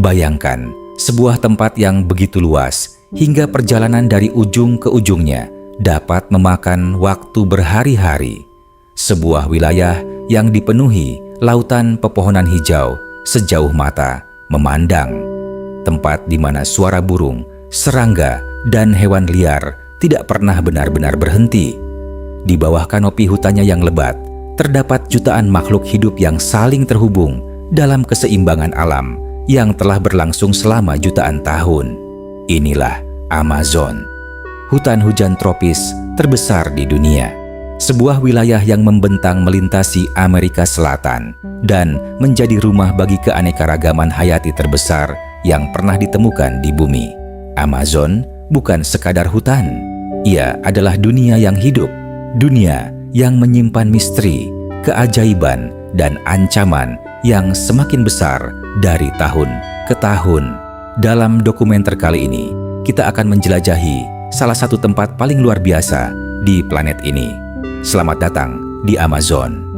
Bayangkan, sebuah tempat yang begitu luas hingga perjalanan dari ujung ke ujungnya dapat memakan waktu berhari-hari. Sebuah wilayah yang dipenuhi lautan pepohonan hijau sejauh mata memandang. Tempat di mana suara burung, serangga, dan hewan liar tidak pernah benar-benar berhenti. Di bawah kanopi hutannya yang lebat, terdapat jutaan makhluk hidup yang saling terhubung dalam keseimbangan alam yang telah berlangsung selama jutaan tahun. Inilah Amazon, hutan hujan tropis terbesar di dunia. Sebuah wilayah yang membentang melintasi Amerika Selatan dan menjadi rumah bagi keanekaragaman hayati terbesar yang pernah ditemukan di bumi. Amazon bukan sekadar hutan, ia adalah dunia yang hidup, dunia yang menyimpan misteri, keajaiban, dan ancaman yang semakin besar dari tahun ke tahun. Dalam dokumenter kali ini, kita akan menjelajahi salah satu tempat paling luar biasa di planet ini. Selamat datang di Amazon.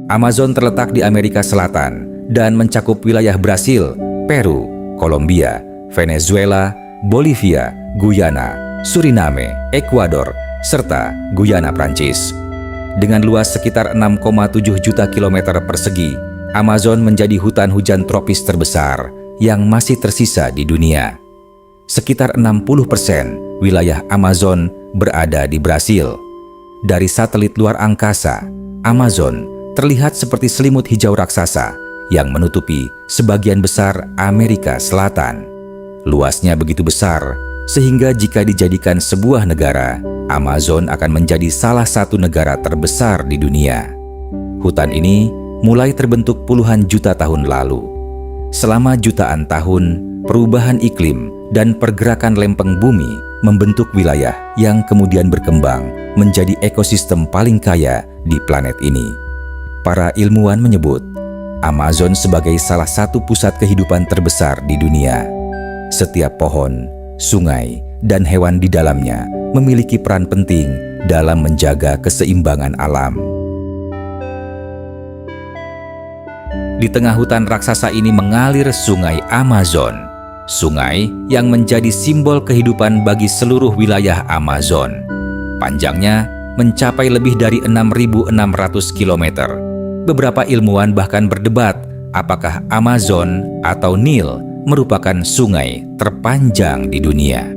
Amazon terletak di Amerika Selatan dan mencakup wilayah Brasil, Peru, Kolombia, Venezuela, Bolivia, Guyana, Suriname, Ekuador, serta Guyana Prancis. Dengan luas sekitar 6,7 juta kilometer persegi, Amazon menjadi hutan hujan tropis terbesar yang masih tersisa di dunia. Sekitar 60% wilayah Amazon berada di Brasil. Dari satelit luar angkasa, Amazon terlihat seperti selimut hijau raksasa yang menutupi sebagian besar Amerika Selatan. Luasnya begitu besar, sehingga jika dijadikan sebuah negara, Amazon akan menjadi salah satu negara terbesar di dunia. Hutan ini mulai terbentuk puluhan juta tahun lalu. Selama jutaan tahun, perubahan iklim dan pergerakan lempeng bumi membentuk wilayah yang kemudian berkembang menjadi ekosistem paling kaya di planet ini. Para ilmuwan menyebut Amazon sebagai salah satu pusat kehidupan terbesar di dunia. Setiap pohon, sungai, dan hewan di dalamnya memiliki peran penting dalam menjaga keseimbangan alam. Di tengah hutan raksasa ini mengalir sungai Amazon, sungai yang menjadi simbol kehidupan bagi seluruh wilayah Amazon. Panjangnya mencapai lebih dari 6.600 km. Beberapa ilmuwan bahkan berdebat apakah Amazon atau Nil merupakan sungai terpanjang di dunia.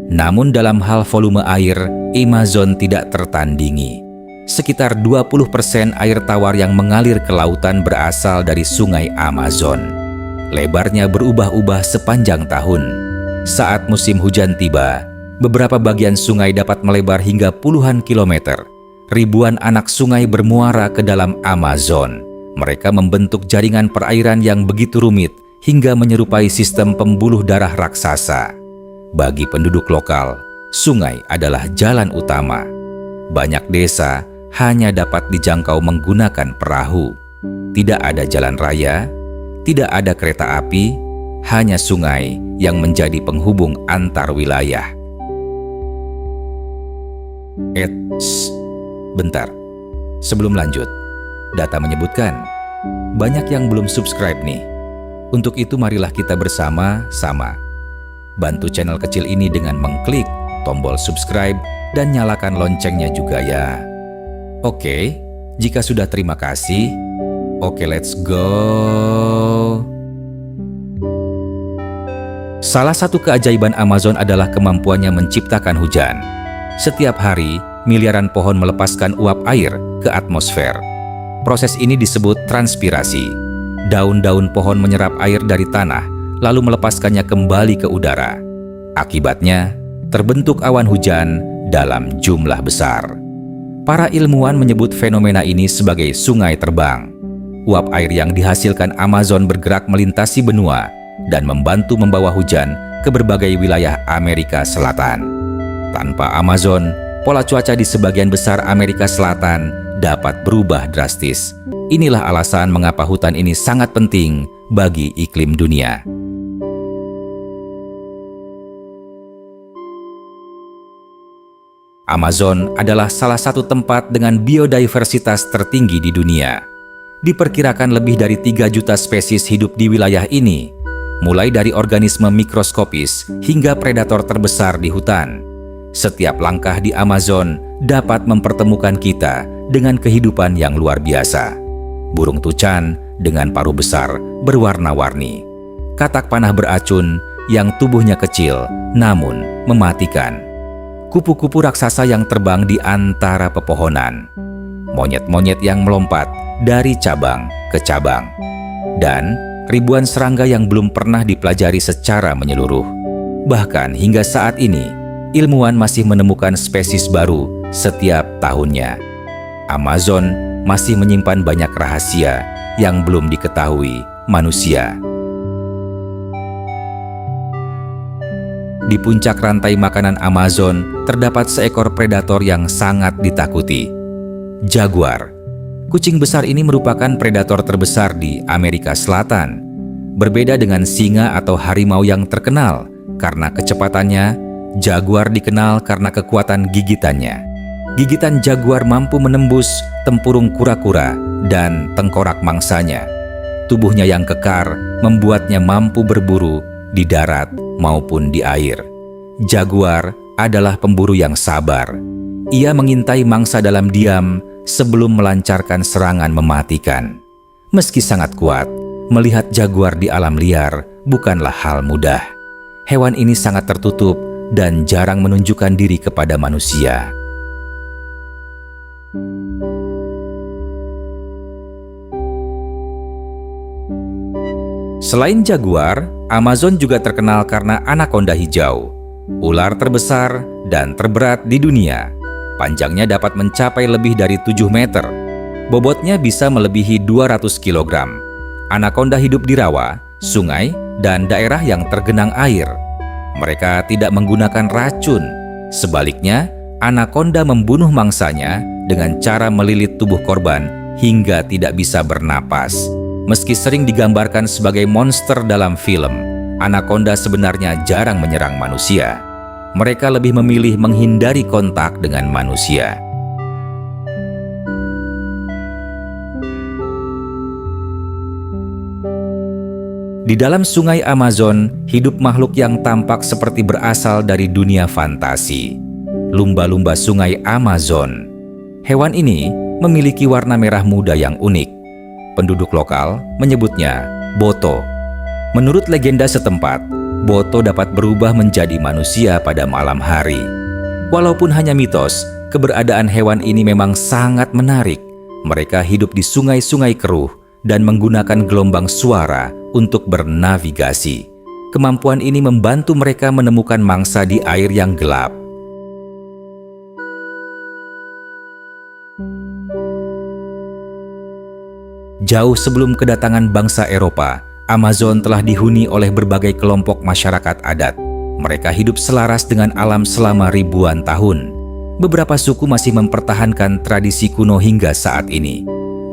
Namun dalam hal volume air, Amazon tidak tertandingi. Sekitar 20% air tawar yang mengalir ke lautan berasal dari sungai Amazon. Lebarnya berubah-ubah sepanjang tahun. Saat musim hujan tiba, beberapa bagian sungai dapat melebar hingga puluhan kilometer. Ribuan anak sungai bermuara ke dalam Amazon. Mereka membentuk jaringan perairan yang begitu rumit hingga menyerupai sistem pembuluh darah raksasa. Bagi penduduk lokal, sungai adalah jalan utama. Banyak desa hanya dapat dijangkau menggunakan perahu. Tidak ada jalan raya, tidak ada kereta api, hanya sungai yang menjadi penghubung antar wilayah. Bentar, sebelum lanjut, data menyebutkan banyak yang belum subscribe nih. Untuk itu marilah kita bersama-sama bantu channel kecil ini dengan mengklik tombol subscribe dan nyalakan loncengnya juga ya. Oke, jika sudah terima kasih. Oke, let's go. Salah satu keajaiban Amazon adalah kemampuannya menciptakan hujan. Setiap hari, miliaran pohon melepaskan uap air ke atmosfer. Proses ini disebut transpirasi. Daun-daun pohon menyerap air dari tanah, lalu melepaskannya kembali ke udara. Akibatnya, terbentuk awan hujan dalam jumlah besar. Para ilmuwan menyebut fenomena ini sebagai sungai terbang. Uap air yang dihasilkan Amazon bergerak melintasi benua dan membantu membawa hujan ke berbagai wilayah Amerika Selatan. Tanpa Amazon, pola cuaca di sebagian besar Amerika Selatan dapat berubah drastis. Inilah alasan mengapa hutan ini sangat penting bagi iklim dunia. Amazon adalah salah satu tempat dengan biodiversitas tertinggi di dunia. Diperkirakan lebih dari 3 juta spesies hidup di wilayah ini, mulai dari organisme mikroskopis hingga predator terbesar di hutan. Setiap langkah di Amazon dapat mempertemukan kita dengan kehidupan yang luar biasa. Burung tucan dengan paruh besar berwarna-warni. Katak panah beracun yang tubuhnya kecil namun mematikan. Kupu-kupu raksasa yang terbang di antara pepohonan. Monyet-monyet yang melompat dari cabang ke cabang. Dan ribuan serangga yang belum pernah dipelajari secara menyeluruh. Bahkan hingga saat ini, ilmuwan masih menemukan spesies baru setiap tahunnya. Amazon masih menyimpan banyak rahasia yang belum diketahui manusia. Di puncak rantai makanan Amazon terdapat seekor predator yang sangat ditakuti. Jaguar. Kucing besar ini merupakan predator terbesar di Amerika Selatan. Berbeda dengan singa atau harimau yang terkenal karena kecepatannya, jaguar dikenal karena kekuatan gigitannya. Gigitan jaguar mampu menembus tempurung kura-kura dan tengkorak mangsanya. Tubuhnya yang kekar membuatnya mampu berburu di darat maupun di air. Jaguar adalah pemburu yang sabar. Ia mengintai mangsa dalam diam sebelum melancarkan serangan mematikan. Meski sangat kuat, melihat jaguar di alam liar bukanlah hal mudah. Hewan ini sangat tertutup dan jarang menunjukkan diri kepada manusia. Selain jaguar, Amazon juga terkenal karena anakonda hijau, ular terbesar dan terberat di dunia. Panjangnya dapat mencapai lebih dari 7 meter. Bobotnya bisa melebihi 200 kg. Anakonda hidup di rawa, sungai, dan daerah yang tergenang air. Mereka tidak menggunakan racun. Sebaliknya, anakonda membunuh mangsanya dengan cara melilit tubuh korban hingga tidak bisa bernapas. Meski sering digambarkan sebagai monster dalam film, anakonda sebenarnya jarang menyerang manusia. Mereka lebih memilih menghindari kontak dengan manusia. Di dalam sungai Amazon, hidup makhluk yang tampak seperti berasal dari dunia fantasi. Lumba-lumba sungai Amazon. Hewan ini memiliki warna merah muda yang unik. Penduduk lokal menyebutnya boto. Menurut legenda setempat, boto dapat berubah menjadi manusia pada malam hari. Walaupun hanya mitos, keberadaan hewan ini memang sangat menarik. Mereka hidup di sungai-sungai keruh dan menggunakan gelombang suara untuk bernavigasi. Kemampuan ini membantu mereka menemukan mangsa di air yang gelap. Jauh sebelum kedatangan bangsa Eropa, Amazon telah dihuni oleh berbagai kelompok masyarakat adat. Mereka hidup selaras dengan alam selama ribuan tahun. Beberapa suku masih mempertahankan tradisi kuno hingga saat ini.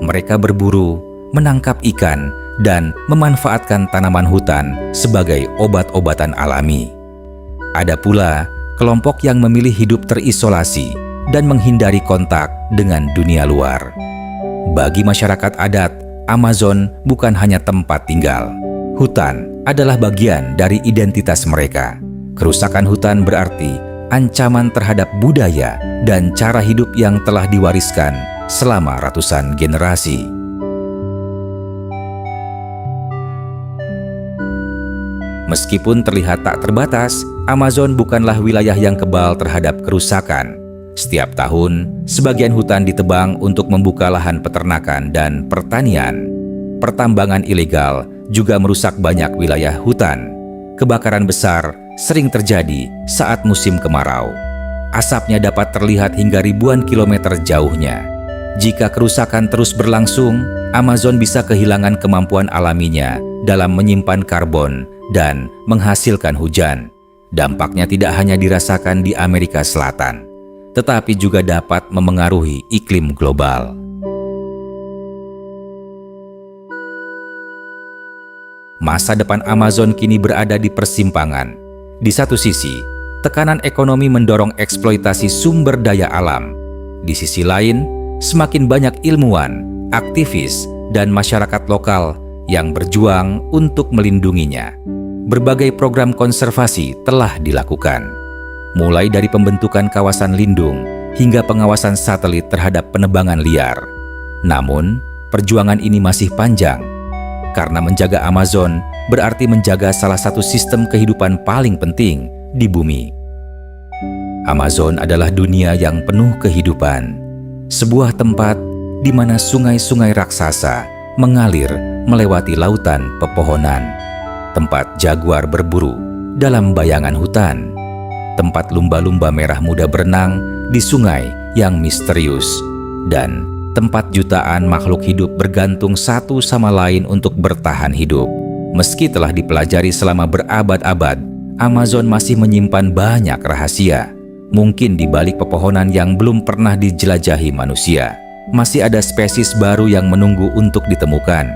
Mereka berburu, menangkap ikan, dan memanfaatkan tanaman hutan sebagai obat-obatan alami. Ada pula kelompok yang memilih hidup terisolasi dan menghindari kontak dengan dunia luar. Bagi masyarakat adat, Amazon bukan hanya tempat tinggal. Hutan adalah bagian dari identitas mereka. Kerusakan hutan berarti ancaman terhadap budaya dan cara hidup yang telah diwariskan selama ratusan generasi. Meskipun terlihat tak terbatas, Amazon bukanlah wilayah yang kebal terhadap kerusakan. Setiap tahun, sebagian hutan ditebang untuk membuka lahan peternakan dan pertanian. Pertambangan ilegal juga merusak banyak wilayah hutan. Kebakaran besar sering terjadi saat musim kemarau. Asapnya dapat terlihat hingga ribuan kilometer jauhnya. Jika kerusakan terus berlangsung, Amazon bisa kehilangan kemampuan alaminya dalam menyimpan karbon dan menghasilkan hujan. Dampaknya tidak hanya dirasakan di Amerika Selatan, tetapi juga dapat memengaruhi iklim global. Masa depan Amazon kini berada di persimpangan. Di satu sisi, tekanan ekonomi mendorong eksploitasi sumber daya alam. Di sisi lain, semakin banyak ilmuwan, aktivis, dan masyarakat lokal yang berjuang untuk melindunginya. Berbagai program konservasi telah dilakukan, mulai dari pembentukan kawasan lindung hingga pengawasan satelit terhadap penebangan liar. Namun, perjuangan ini masih panjang, karena menjaga Amazon berarti menjaga salah satu sistem kehidupan paling penting di bumi. Amazon adalah dunia yang penuh kehidupan, sebuah tempat di mana sungai-sungai raksasa mengalir melewati lautan pepohonan, tempat jaguar berburu dalam bayangan hutan, tempat lumba-lumba merah muda berenang di sungai yang misterius, dan tempat jutaan makhluk hidup bergantung satu sama lain untuk bertahan hidup. Meski telah dipelajari selama berabad-abad, Amazon masih menyimpan banyak rahasia. Mungkin di balik pepohonan yang belum pernah dijelajahi manusia, masih ada spesies baru yang menunggu untuk ditemukan.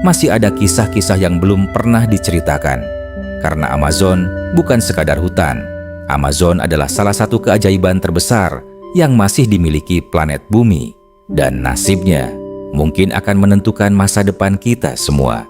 Masih ada kisah-kisah yang belum pernah diceritakan. Karena Amazon bukan sekadar hutan. Amazon adalah salah satu keajaiban terbesar yang masih dimiliki planet bumi. Dan nasibnya mungkin akan menentukan masa depan kita semua.